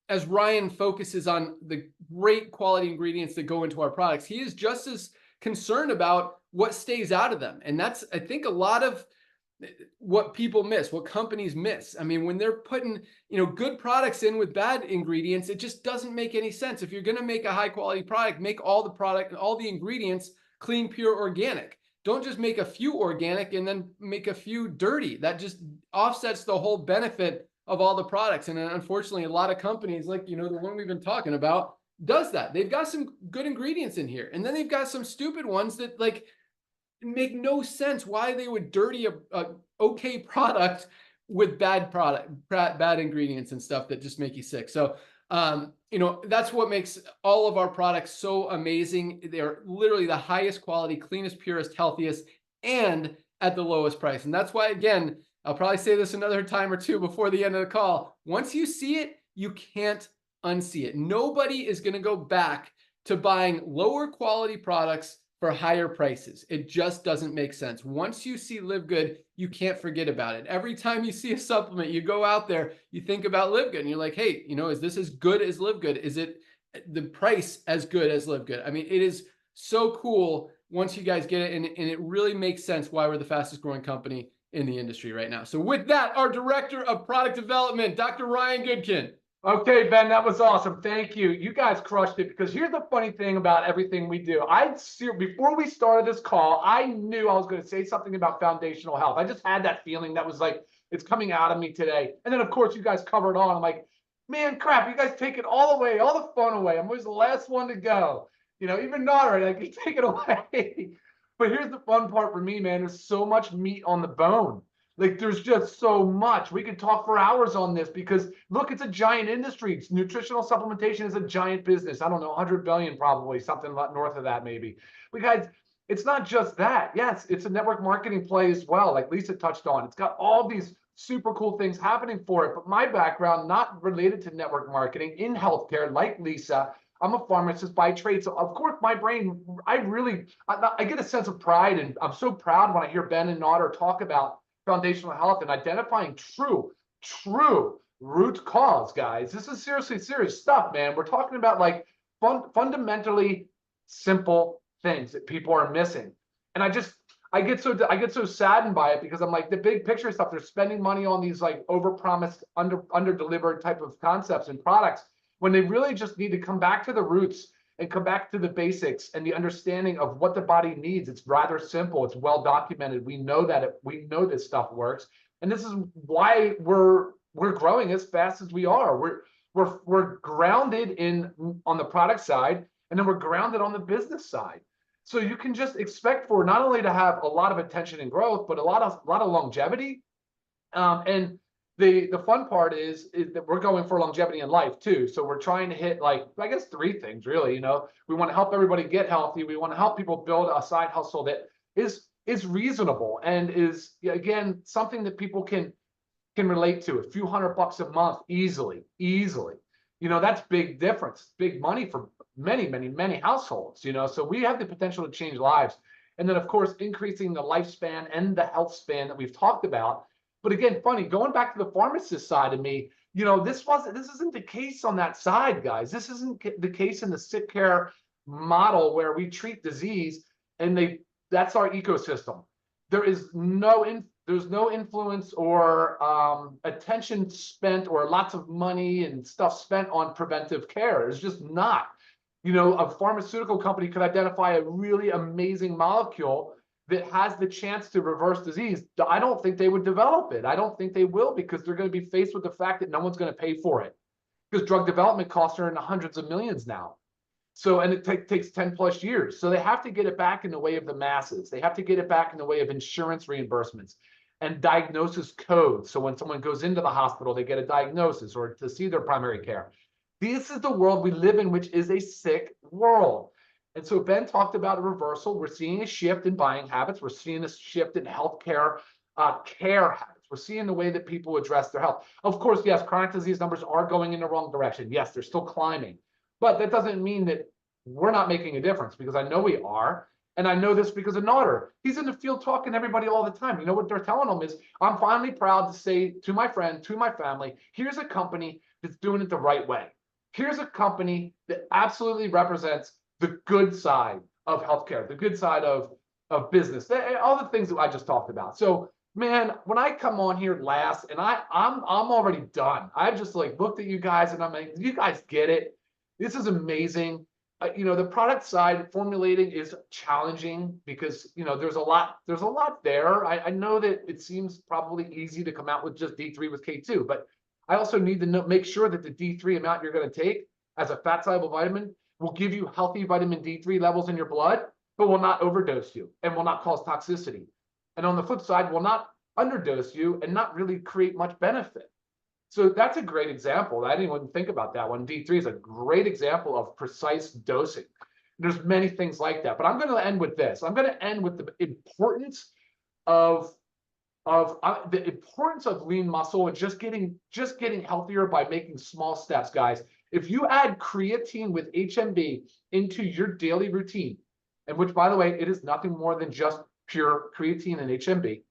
[SPEAKER 1] as Ryan focuses on the great quality ingredients that go into our products, he is just as concerned about what stays out of them. And that's, I think, a lot of what people miss, what companies miss. I mean, when they're putting, you know, good products in with bad ingredients, it just doesn't make any sense. If you're going to make a high quality product, make all the ingredients clean, pure, organic. Don't just make a few organic and then make a few dirty. That just offsets the whole benefit of all the products. And unfortunately, a lot of companies, like, you know, the one we've been talking about, does that. They've got some good ingredients in here, and then they've got some stupid ones that, like, make no sense why they would dirty a okay product with bad ingredients and stuff that just make you sick. So, you know, that's what makes all of our products so amazing. They're literally the highest quality, cleanest, purest, healthiest, and at the lowest price. And that's why, again, I'll probably say this another time or two before the end of the call. Once you see it, you can't unsee it. Nobody is going to go back to buying lower quality products for higher prices. It just doesn't make sense. Once you see Live Good, you can't forget about it. Every time you see a supplement, you go out there, you think about Live Good, and you're like, hey, you know, is this as good as Live Good? Is it the price as good as Live Good? I mean, it is so cool once you guys get it, and it really makes sense why we're the fastest growing company in the industry right now. So with that, our director of product development, Dr. Ryan Goodkin.
[SPEAKER 4] Okay, Ben, that was awesome. Thank you. You guys crushed it, because here's the funny thing about everything we do. Before we started this call, I knew I was going to say something about foundational health. I just had that feeling that was like, it's coming out of me today. And then, of course, you guys covered on. I'm like, man, crap, you guys take it all away, all the fun away. I'm always the last one to go. You know, even Nara, like, you take it away. But here's the fun part for me, man. There's so much meat on the bone. Like, there's just so much. We could talk for hours on this, because look, it's a giant industry. Nutritional supplementation is a giant business. I don't know, 100 billion, probably something north of that, maybe. Guys, it's not just that. Yes, it's a network marketing play as well, like Lisa touched on. It's got all these super cool things happening for it. But my background, not related to network marketing, in healthcare, like Lisa, I'm a pharmacist by trade. So of course, my brain, I get a sense of pride, and I'm so proud when I hear Ben and Nader talk about foundational health and identifying true root cause, guys. This is seriously serious stuff, man. We're talking about, like, fundamentally simple things that people are missing. And I get so saddened by it, because I'm like, the big picture stuff, they're spending money on these, like, overpromised, under-delivered type of concepts and products, when they really just need to come back to the roots and come back to the basics and the understanding of what the body needs. It's rather simple. It's well documented. We know that we know this stuff works, and this is why we're growing as fast as we are. We're grounded on the product side, and then we're grounded on the business side. So you can just expect for not only to have a lot of attention and growth, but a lot of longevity. And the fun part is that we're going for longevity in life too. So we're trying to hit, like, I guess, 3 things really. You know, we want to help everybody get healthy. We want to help people build a side hustle that is reasonable and is, again, something that people can relate to. A few $100 a month easily. You know, that's big difference, big money for many households. You know, so we have the potential to change lives. And then, of course, increasing the lifespan and the health span that we've talked about. But again, funny, going back to the pharmacist side of me, you know, this isn't the case on that side, guys. This isn't the case in the sick care model, where we treat disease and that's our ecosystem. There's no influence or attention spent, or lots of money and stuff spent on preventive care. It's just not. You know, a pharmaceutical company could identify a really amazing molecule that has the chance to reverse disease. I don't think they would develop it. I don't think they will, because they're going to be faced with the fact that no one's going to pay for it, because drug development costs are in the hundreds of millions now. So, and it takes 10+ years. So they have to get it back in the way of the masses. They have to get it back in the way of insurance reimbursements. and diagnosis codes. So when someone goes into the hospital, they get a diagnosis or to see their primary care. This is the world we live in, which is a sick world. And so Ben talked about a reversal. We're seeing a shift in buying habits. We're seeing a shift in healthcare care habits. We're seeing the way that people address their health. Of course, yes, chronic disease numbers are going in the wrong direction. Yes, they're still climbing. But that doesn't mean that we're not making a difference, because I know we are. And I know this because of Nader. He's in the field talking to everybody all the time. You know what they're telling him is, I'm finally proud to say to my friend, to my family, here's a company that's doing it the right way. Here's a company that absolutely represents the good side of healthcare, the good side of business, all the things that I just talked about. So, man, when I come on here last, and I'm already done. I've just like looked at you guys, and I'm like, you guys get it. This is amazing. You know, the product side formulating is challenging because, you know, there's a lot there. I know that it seems probably easy to come out with just D3 with K2, but I also need to make sure that the D3 amount you're going to take as a fat soluble vitamin will give you healthy vitamin D3 levels in your blood, but will not overdose you and will not cause toxicity. And on the flip side, will not underdose you and not really create much benefit. So that's a great example. I didn't even think about that one. D3 is a great example of precise dosing. There's many things like that, but I'm going to end with this. I'm going to end with the importance of lean muscle and just getting healthier by making small steps, guys. If you add creatine with HMB into your daily routine, and which, by the way, it is nothing more than just pure creatine and HMB,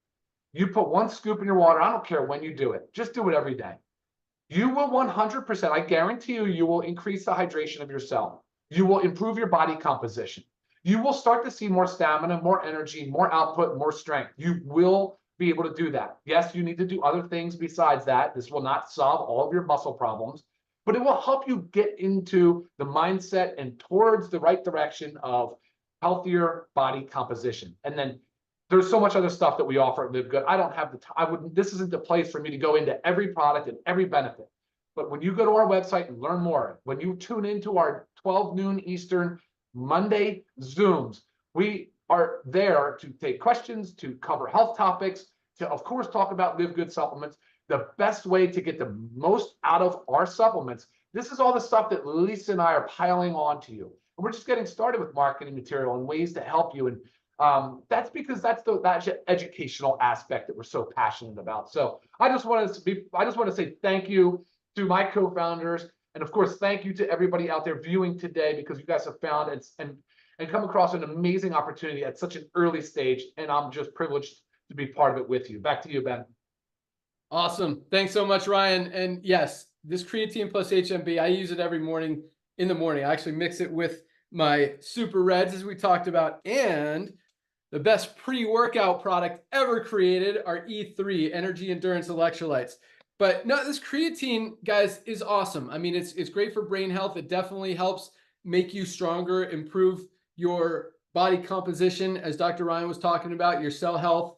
[SPEAKER 4] you put 1 scoop in your water. I don't care when you do it. Just do it every day. You will 100%, I guarantee you, you will increase the hydration of your cell. You will improve your body composition. You will start to see more stamina, more energy, more output, more strength. You will be able to do that. Yes, you need to do other things besides that. This will not solve all of your muscle problems, but it will help you get into the mindset and towards the right direction of healthier body composition. And then there's so much other stuff that we offer at LiveGood. I don't have the time. This isn't the place for me to go into every product and every benefit. But when you go to our website and learn more, when you tune into our 12 noon Eastern Monday Zooms, we are there to take questions, to cover health topics, to, of course, talk about LiveGood supplements, the best way to get the most out of our supplements. This is all the stuff that Lisa and I are piling on to you. And we're just getting started with marketing material and ways to help you. And that's because that's the educational aspect that we're so passionate about. So I just want to say thank you to my co-founders, and of course, thank you to everybody out there viewing today, because you guys have found and come across an amazing opportunity at such an early stage, and I'm just privileged to be part of it with you. Back to you, Ben.
[SPEAKER 1] Awesome. Thanks so much, Ryan. And yes, this creatine plus HMB, I use it every morning in the morning. I actually mix it with my Super Reds, as we talked about, and the best pre-workout product ever created, our E3 Energy Endurance Electrolytes. But no, this creatine, guys, is awesome. I mean, it's great for brain health. It definitely helps make you stronger, improve your body composition, as Dr. Ryan was talking about, your cell health.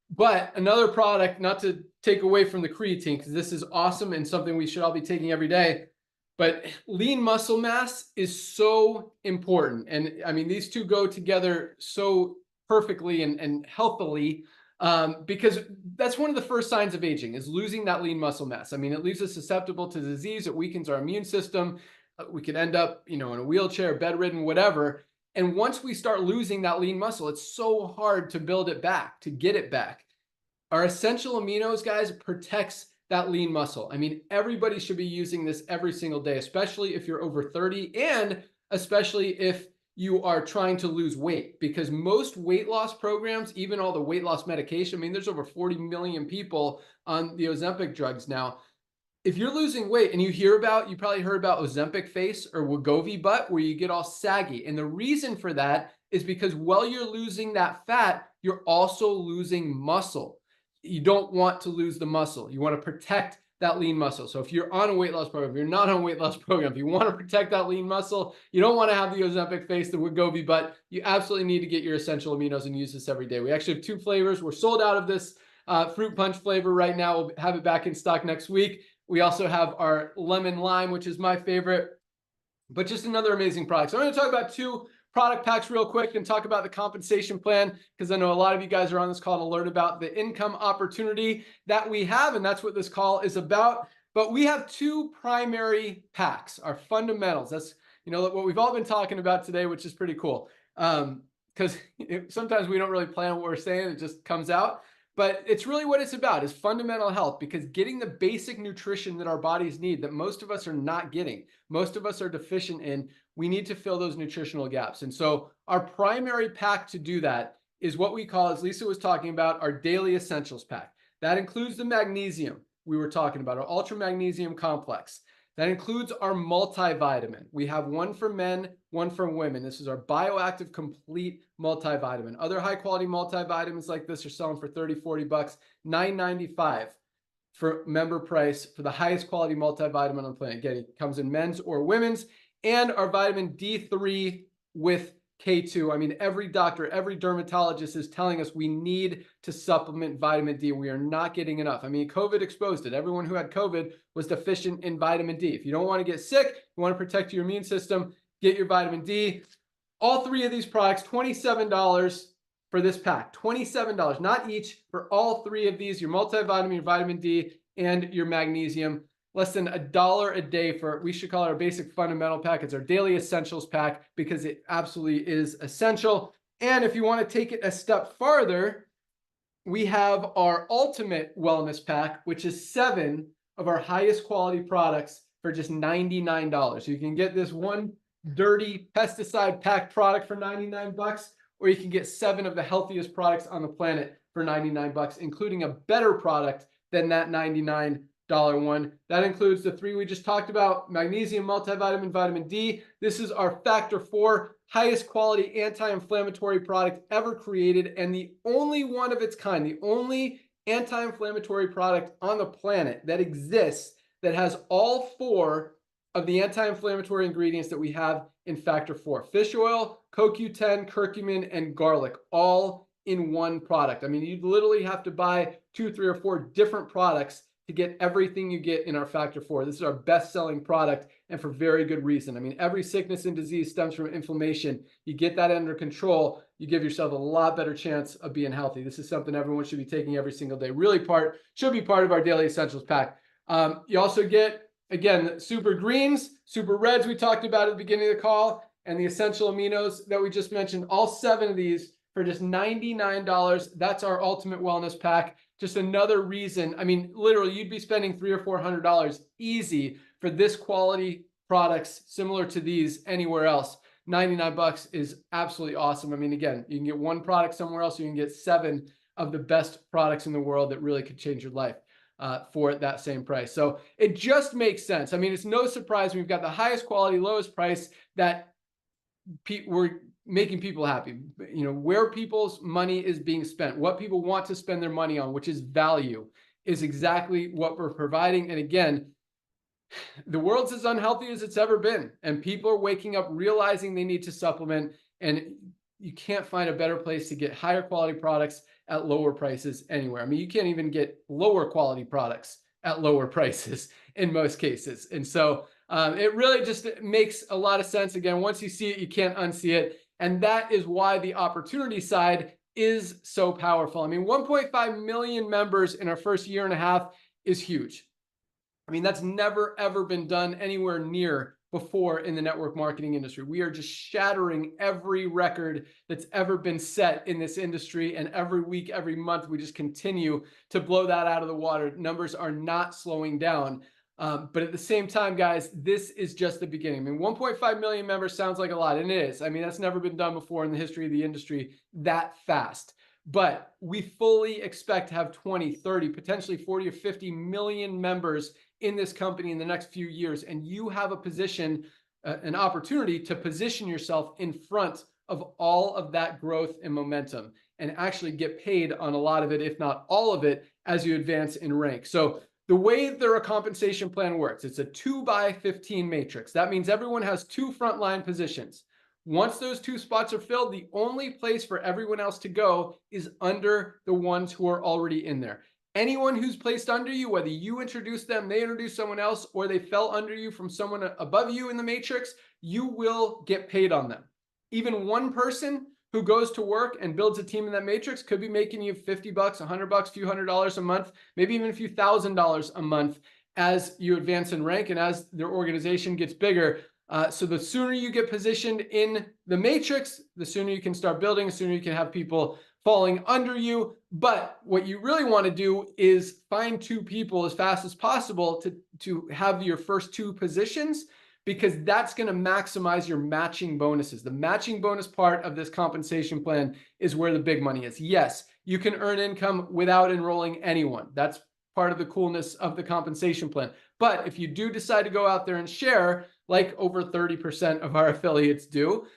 [SPEAKER 1] But another product, not to take away from the creatine, because this is awesome and something we should all be taking every day, but lean muscle mass is so important. And I mean, these two go together so perfectly and healthily, because that's one of the first signs of aging, is losing that lean muscle mass. I mean, it leaves us susceptible to disease. It weakens our immune system. We could end up, in a wheelchair, bedridden, whatever. And once we start losing that lean muscle, it's so hard to build it back, to get it back. Our essential aminos, guys, protects that lean muscle. I mean, everybody should be using this every single day, especially if you're over 30, and especially if you are trying to lose weight, because most weight loss programs, even all the weight loss medication, I mean, there's over 40 million people on the Ozempic drugs now. If you're losing weight and you probably heard about Ozempic face or Wegovy butt, where you get all saggy. And the reason for that is because while you're losing that fat, you're also losing muscle. You don't want to lose the muscle. You want to protect that lean muscle. So if you're on a weight loss program, if you're not on a weight loss program, if you want to protect that lean muscle, you don't want to have the Ozempic face, the Wegovy butt, you absolutely need to get your essential aminos and use this every day. We actually have 2 flavors. We're sold out of this fruit punch flavor right now. We'll have it back in stock next week. We also have our lemon lime, which is my favorite, but just another amazing product. So I'm going to talk about 2 product packs real quick and talk about the compensation plan, because I know a lot of you guys are on this call to learn about the income opportunity that we have, and that's what this call is about. But we have two primary packs, our fundamentals. That's, you know, what we've all been talking about today, which is pretty cool. Because sometimes we don't really plan what we're saying, it just comes out. But it's really what it's about, is fundamental health, because getting the basic nutrition that our bodies need that most of us are not getting, most of us are deficient in, we need to fill those nutritional gaps. And so our primary pack to do that is what we call, as Lisa was talking about, our daily essentials pack. That includes the magnesium we were talking about, our ultra magnesium complex. That includes our multivitamin. We have one for men, one for women. This is our bioactive complete multivitamin. Other high quality multivitamins like this are selling for $30, $40, $9.95 for member price for the highest quality multivitamin on the planet. Again, it comes in men's or women's. And our vitamin D3 with K2. I mean, every doctor, every dermatologist is telling us we need to supplement vitamin D. We are not getting enough. I mean, COVID exposed it. Everyone who had COVID was deficient in vitamin D. If you don't want to get sick, you want to protect your immune system, get your vitamin D. All three of these products, $27 for this pack. $27, not each, for all three of these, your multivitamin, your vitamin D, and your magnesium. Less than $1 a day for, we should call it our basic fundamental pack. It's our daily essentials pack because it absolutely is essential. And if you want to take it a step farther, we have our ultimate wellness pack, which is 7 of our highest quality products for just $99. So you can get this one dirty pesticide packed product for 99 bucks, or you can get 7 of the healthiest products on the planet for 99 bucks, including a better product than that $99 one. That includes the 3 we just talked about: magnesium, multivitamin, vitamin D. This is our Factor 4 highest quality anti-inflammatory product ever created, and the only one of its kind, the only anti-inflammatory product on the planet that exists that has all 4 of the anti-inflammatory ingredients that we have in Factor 4: fish oil, CoQ10, curcumin, and garlic, all in one product. I mean, you literally have to buy 2, 3, or 4 different products to get everything you get in our Factor 4. This is our best-selling product, and for very good reason. I mean, every sickness and disease stems from inflammation. You get that under control, you give yourself a lot better chance of being healthy. This is something everyone should be taking every single day. Really should be part of our daily essentials pack. You also get, again, super greens, super reds we talked about at the beginning of the call, and the essential aminos that we just mentioned. All 7 of these for just $99. That's our ultimate wellness pack. Just another reason. I mean, literally, you'd be spending $300 or $400 easy for this quality products similar to these anywhere else. 99 bucks is absolutely awesome. I mean, again, you can get one product somewhere else, you can get 7 of the best products in the world that really could change your life for that same price. So it just makes sense. I mean, it's no surprise we've got the highest quality, lowest price that we're making people happy. You know, where people's money is being spent, what people want to spend their money on, which is value, is exactly what we're providing. And again, the world's as unhealthy as it's ever been, and people are waking up realizing they need to supplement, and you can't find a better place to get higher quality products at lower prices anywhere. I mean, you can't even get lower quality products at lower prices in most cases. And so it really just makes a lot of sense. Again, once you see it, you can't unsee it. And that is why the opportunity side is so powerful. I mean, 1.5 million members in our first year and a half is huge. I mean, that's never, ever been done anywhere near before in the network marketing industry. We are just shattering every record that's ever been set in this industry. And every week, every month, we just continue to blow that out of the water. Numbers are not slowing down. But at the same time, guys, this is just the beginning. I mean, 1.5 million members sounds like a lot, and it is. I mean, that's never been done before in the history of the industry that fast. But we fully expect to have 20, 30, potentially 40 or 50 million members in this company in the next few years. And you have a position, an opportunity to position yourself in front of all of that growth and momentum and actually get paid on a lot of it, if not all of it, as you advance in rank. So the way their compensation plan works, it's a 2x15 matrix. That means everyone has 2 frontline positions. Once those 2 spots are filled, the only place for everyone else to go is under the ones who are already in there. Anyone who's placed under you, whether you introduce them, they introduce someone else, or they fell under you from someone above you in the matrix, you will get paid on them. even one person who goes to work and builds a team in that matrix could be making you $50, $100, a few $100 a month, maybe even a few $1,000s a month as you advance in rank and as their organization gets bigger. So the sooner you get positioned in the matrix, the sooner you can start building, the sooner you can have people falling under you. But what you really want to do is find 2 people as fast as possible to have your first 2 positions, because that's going to maximize your matching bonuses. The matching bonus part of this compensation plan is where the big money is. Yes, you can earn income without enrolling anyone. That's part of the coolness of the compensation plan. But if you do decide to go out there and share, like over 30% of our affiliates do,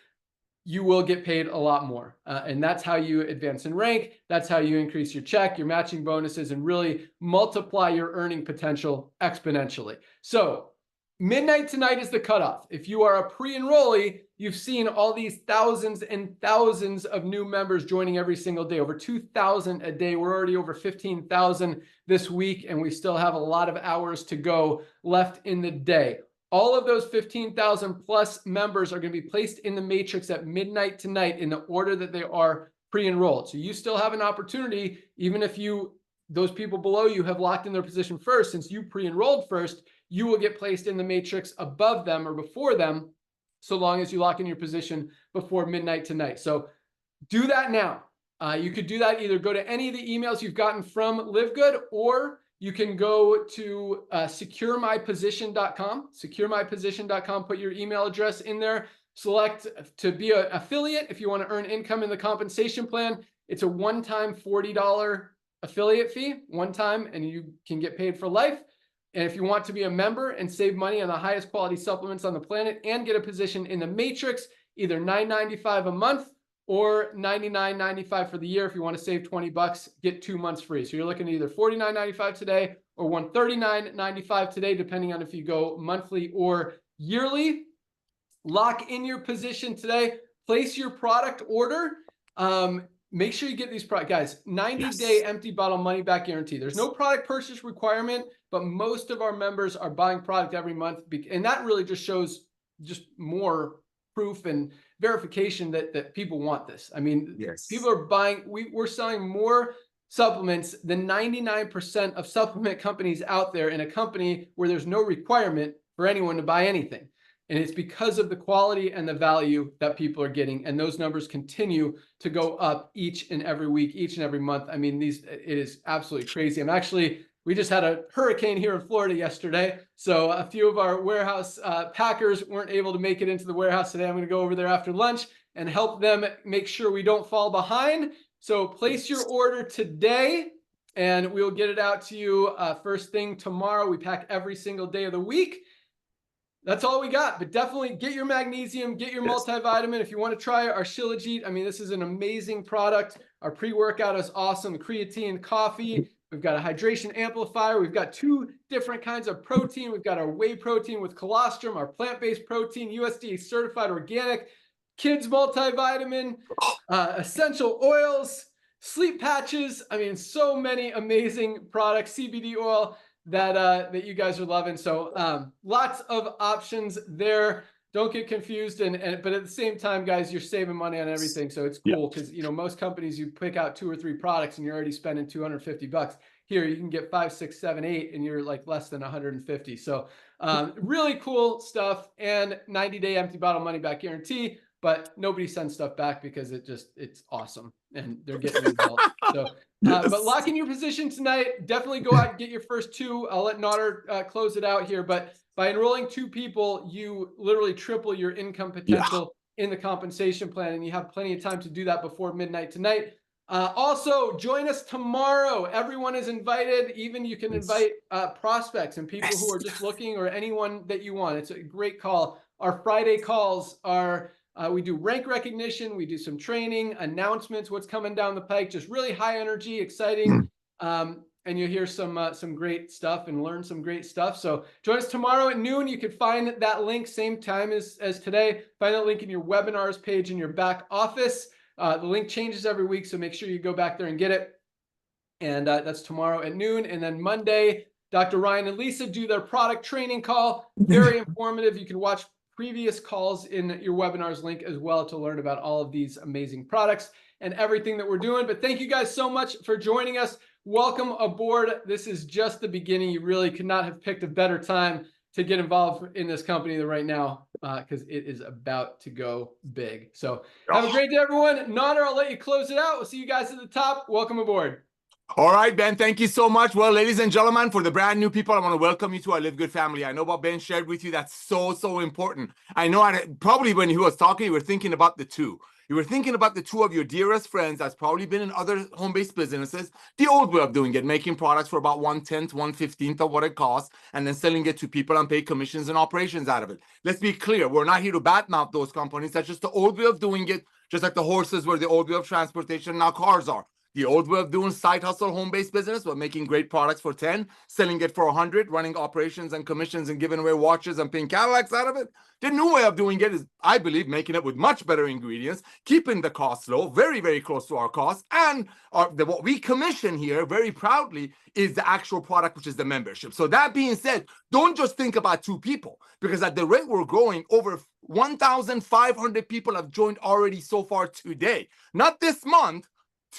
[SPEAKER 1] you will get paid a lot more. And that's how you advance in rank. That's how you increase your check, your matching bonuses, and really multiply your earning potential exponentially. So midnight tonight is the cutoff. If you are a pre-enrollee, you've seen all these thousands and thousands of new members joining every single day, over 2,000 a day. We're already over 15,000 this week, and we still have a lot of hours to go left in the day. All of those 15,000 plus members are going to be placed in the matrix at midnight tonight in the order that they are pre-enrolled. So you still have an opportunity, even if those people below you have locked in their position first, since you pre-enrolled first, you will get placed in the matrix above them or before them, so long as you lock in your position before midnight tonight. So do that now. You could do that, either go to any of the emails you've gotten from LiveGood, or you can go to securemyposition.com, securemyposition.com, put your email address in there, select to be an affiliate if you want to earn income in the compensation plan. It's a one-time $40 affiliate fee, one time, and you can get paid for life. And if you want to be a member and save money on the highest quality supplements on the planet and get a position in the matrix, either $9.95 a month or $99.95 for the year. If you want to save $20, get 2 months free. So you're looking at either $49.95 today or $139.95 today, depending on if you go monthly or yearly. Lock in your position today. Place your product order. Make sure you get these products. Guys, 90-day empty bottle money back guarantee. There's no product purchase requirement, but most of our members are buying product every month. And that really just shows just more proof and verification that people want this. I mean, people are buying, we're selling more supplements than 99% of supplement companies out there, in a company where there's no requirement for anyone to buy anything. And it's because of the quality and the value that people are getting. And those numbers continue to go up each and every week, each and every month. I mean, it is absolutely crazy. We just had a hurricane here in Florida yesterday. So a few of our warehouse packers weren't able to make it into the warehouse today. I'm going to go over there after lunch and help them make sure we don't fall behind. So place your order today and we'll get it out to you first thing tomorrow. We pack every single day of the week. That's all we got, but definitely get your magnesium, get your multivitamin. If you want to try our Shilajit, I mean, this is an amazing product. Our pre-workout is awesome. Creatine, coffee. We've got a hydration amplifier. We've got 2 different kinds of protein. We've got our whey protein with colostrum, our plant-based protein, USDA certified organic, kids multivitamin, essential oils, sleep patches. I mean, so many amazing products, CBD oil that you guys are loving. So lots of options there. Don't get confused. But at the same time, guys, you're saving money on everything. So it's cool because, most companies, you pick out 2 or 3 products and you're already spending $250. Here, you can get 5, 6, 7, 8, and you're like less than 150. So really cool stuff, and 90-day empty bottle money back guarantee. But nobody sends stuff back because it's awesome and they're getting results. So, but lock in your position tonight. Definitely go out and get your first 2. I'll let Nader close it out here. But by enrolling 2 people, you literally triple your income potential in the compensation plan. And you have plenty of time to do that before midnight tonight. Also, join us tomorrow. Everyone is invited. Even you can invite prospects and people who are just looking, or anyone that you want. It's a great call. Our Friday calls are... we do rank recognition, we do some training, announcements, what's coming down the pike, just really high energy, exciting. And you'll hear some great stuff and learn some great stuff. So join us tomorrow at noon. You can find that link, same time as today. Find that link in your webinars page in your back office. The link changes every week, so make sure you go back there and get it. And that's tomorrow at noon. And then Monday, Dr. Ryan and Lisa do their product training call. Very informative. You can watch previous calls in your webinars link as well to learn about all of these amazing products and everything that we're doing. But thank you guys so much for joining us. Welcome aboard. This is just the beginning. You really could not have picked a better time to get involved in this company than right now, because it is about to go big. So have a great day, everyone. Nader, I'll let you close it out. We'll see you guys at the top. Welcome aboard.
[SPEAKER 2] All right, Ben, thank you so much. Well, ladies and gentlemen, for the brand new people, I want to welcome you to our Live Good family. I know what Ben shared with you. That's so important. I know probably when he was talking, you were thinking about the two. You were thinking about the two of your dearest friends that's probably been in other home-based businesses, the old way of doing it, making products for about 1/10, 1/15 of what it costs, and then selling it to people and pay commissions and operations out of it. Let's be clear. We're not here to badmouth those companies. That's just the old way of doing it, just like the horses were the old way of transportation, now cars are. The old way of doing side hustle, home-based business, but making great products for 10, selling it for 100, running operations and commissions and giving away watches and paying Cadillacs out of it. The new way of doing it is, I believe, making it with much better ingredients, keeping the costs low, very close to our costs, and what we commission here very proudly is the actual product, which is the membership. So that being said, don't just think about two people, because at the rate we're growing, over 1,500 people have joined already so far today. Not this month,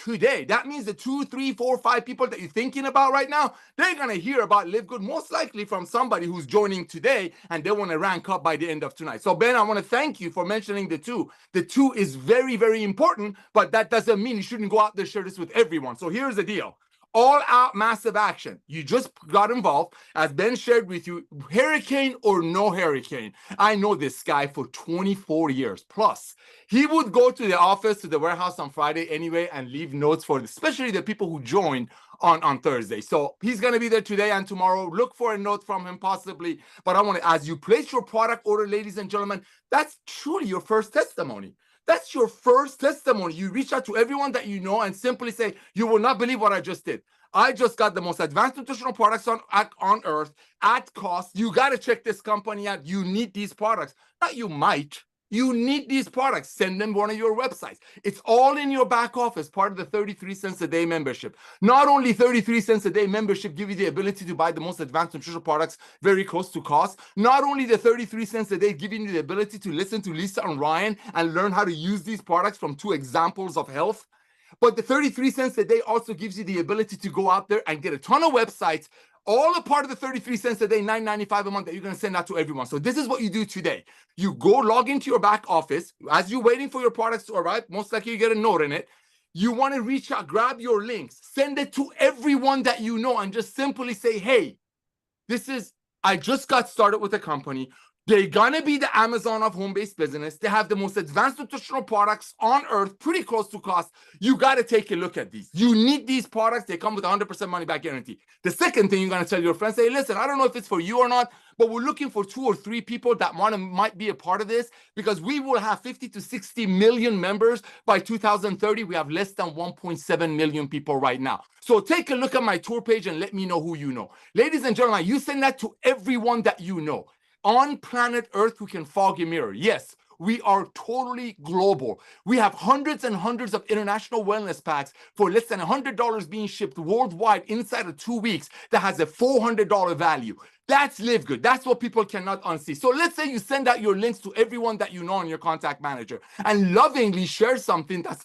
[SPEAKER 2] today. That means the 2, 3, 4, 5 people that you're thinking about right now, they're going to hear about Live Good most likely from somebody who's joining today, and they want to rank up by the end of tonight. So Ben, I want to thank you for mentioning the two. The two is very important, but that doesn't mean you shouldn't go out there share this with everyone. So here's the deal. All out massive action. You just got involved. As Ben shared with you, hurricane or no hurricane. I know this guy for 24 years plus. He would go to the office, to the warehouse on Friday anyway, and leave notes for especially the people who joined on Thursday. So he's going to be there today and tomorrow. Look for a note from him possibly. But I want to, as you place your product order, ladies and gentlemen, that's truly your first testimony. That's your first testimony. You reach out to everyone that you know and simply say, you will not believe what I just did. I just got the most advanced nutritional products on earth at cost. You got to check this company out. You need these products. Not you might. You need these products. Send them one of your websites. It's all in your back office, part of the 33 cents a day membership. Not only 33 cents a day membership give you the ability to buy the most advanced nutritional products very close to cost. Not only the 33 cents a day giving you the ability to listen to Lisa and Ryan and learn how to use these products from 2 examples of health, but the 33 cents a day also gives you the ability to go out there and get a ton of websites, all a part of the 33 cents a day, $9.95 a month that you're going to send out to everyone. So this is what you do today. You go log into your back office. As you're waiting for your products to arrive, most likely you get a note in it. You want to reach out, grab your links, send it to everyone that you know, and just simply say, hey, I just got started with a company. They're going to be the Amazon of home-based business. They have the most advanced nutritional products on earth, pretty close to cost. You got to take a look at these. You need these products. They come with 100% money-back guarantee. The second thing you're going to tell your friends, say, listen, I don't know if it's for you or not, but we're looking for 2 or 3 people that might be a part of this, because we will have 50 to 60 million members by 2030. We have less than 1.7 million people right now. So take a look at my tour page and let me know who you know. Ladies and gentlemen, you send that to everyone that you know. On planet Earth, we can fog a mirror. Yes, we are totally global. We have hundreds and hundreds of international wellness packs for less than $100 being shipped worldwide inside of 2 weeks that has a $400 value. That's Live Good. That's what people cannot unsee. So let's say you send out your links to everyone that you know on your contact manager and lovingly share something that's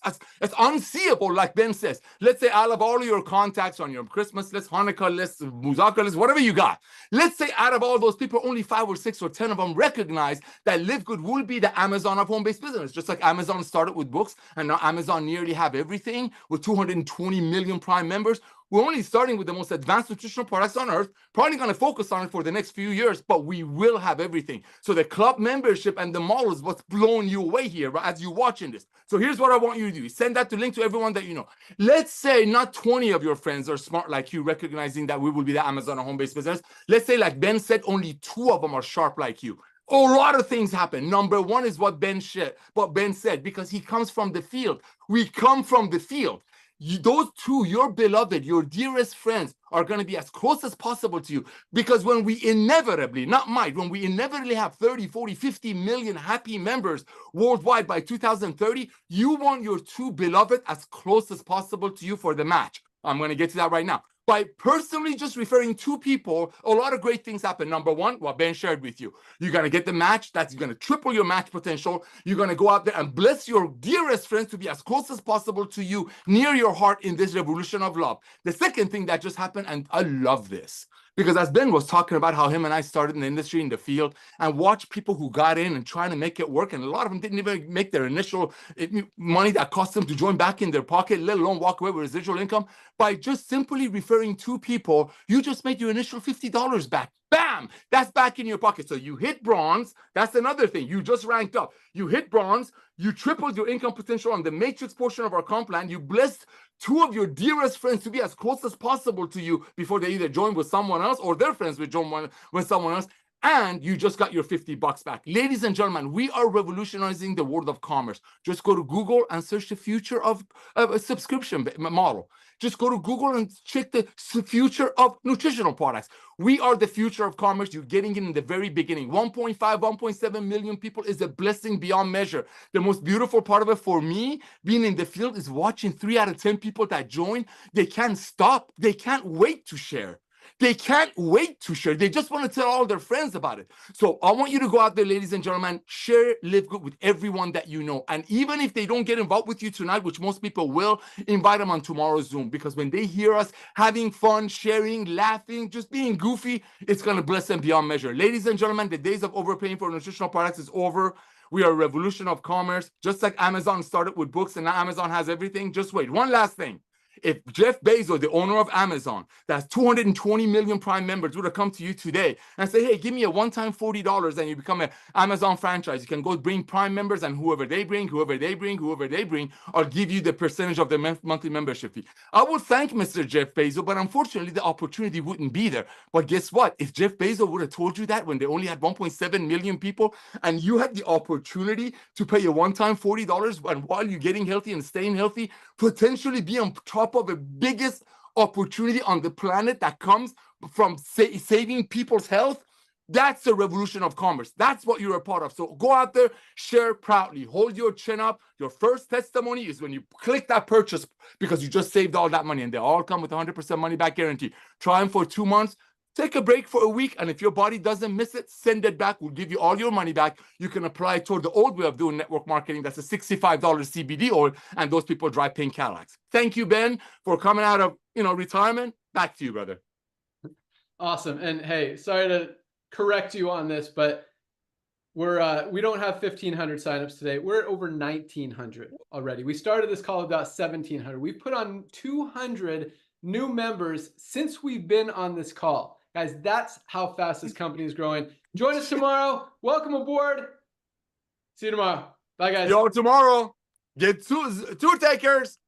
[SPEAKER 2] unseeable, like Ben says. Let's say out of all of your contacts on your Christmas list, Hanukkah list, Muzaka list, whatever you got. Let's say out of all those people, only 5 or 6 or 10 of them recognize that Live Good will be the Amazon of home-based business. Just like Amazon started with books, and now Amazon nearly have everything with 220 million Prime members. We're only starting with the most advanced nutritional products on earth, probably going to focus on it for the next few years, but we will have everything. So the club membership and the model is what's blowing you away here, right, as you're watching this. So here's what I want you to do. Send that to link to everyone that you know. Let's say not 20 of your friends are smart like you, recognizing that we will be the Amazon of home-based business. Let's say, like Ben said, only 2 of them are sharp like you. A lot of things happen. Number 1 is what Ben said, because he comes from the field. We come from the field. Those 2, your beloved, your dearest friends, are going to be as close as possible to you, because when we inevitably, when we inevitably have 30, 40, 50 million happy members worldwide by 2030, you want your 2 beloved as close as possible to you for the match. I'm going to get to that right now. By personally just referring 2 people, a lot of great things happen. Number one, what Ben shared with you. You're going to get the match. That's going to triple your match potential. You're going to go out there and bless your dearest friends to be as close as possible to you, near your heart in this revolution of love. The second thing that just happened, and I love this, because as Ben was talking about how him and I started in the industry, in the field, and watched people who got in and trying to make it work, and a lot of them didn't even make their initial money that cost them to join back in their pocket, let alone walk away with residual income. By just simply referring 2 people, you just made your initial $50 back. Bam! That's back in your pocket. So you hit bronze. That's another thing. You just ranked up. You hit bronze. You tripled your income potential on the matrix portion of our comp plan. You blessed 2 of your dearest friends to be as close as possible to you before they either join with someone else or their friends will join with someone else. And you just got your $50 back. Ladies and gentlemen, we are revolutionizing the world of commerce. Just go to Google and search the future of a subscription model. Just go to Google and check the future of nutritional products. We are the future of commerce. You're getting it in the very beginning. 1.5, 1.7 million people is a blessing beyond measure. The most beautiful part of it for me, being in the field, is watching 3 out of 10 people that join. They can't stop. They can't wait to share. They can't wait to share. They just want to tell all their friends about it. So I want you to go out there, ladies and gentlemen, share Live Good with everyone that you know. And even if they don't get involved with you tonight, which most people will, invite them on tomorrow's Zoom. Because when they hear us having fun, sharing, laughing, just being goofy, it's going to bless them beyond measure. Ladies and gentlemen, the days of overpaying for nutritional products is over. We are a revolution of commerce. Just like Amazon started with books and now Amazon has everything. Just wait. One last thing. If Jeff Bezos, the owner of Amazon, that's 220 million Prime members, would have come to you today and say, hey, give me a one-time $40 and you become an Amazon franchise. You can go bring Prime members, and whoever they bring, I'll give you the percentage of their monthly membership fee. I would thank Mr. Jeff Bezos, but unfortunately, the opportunity wouldn't be there. But guess what? If Jeff Bezos would have told you that when they only had 1.7 million people and you had the opportunity to pay a one-time $40, and while you're getting healthy and staying healthy, potentially be on top of the biggest opportunity on the planet that comes from saving people's health, that's the revolution of commerce. That's what you're a part of. So go out there, share proudly, hold your chin up. Your first testimony is when you click that purchase because you just saved all that money, and they all come with 100% money back guarantee. Try them for 2 months. Take a break for a week, and if your body doesn't miss it, send it back. We'll give you all your money back. You can apply it toward the old way of doing network marketing. That's a $65 CBD oil, and those people drive pink Cadillacs. Thank you, Ben, for coming out of retirement. Back to you, brother.
[SPEAKER 1] Awesome. And hey, sorry to correct you on this, but we don't have 1,500 signups today. We're at over 1,900 already. We started this call about 1,700. We put on 200 new members since we've been on this call. Guys, that's how fast this company is growing. Join us tomorrow. Welcome aboard. See you tomorrow. Bye, guys.
[SPEAKER 2] Yo, tomorrow, get two takers.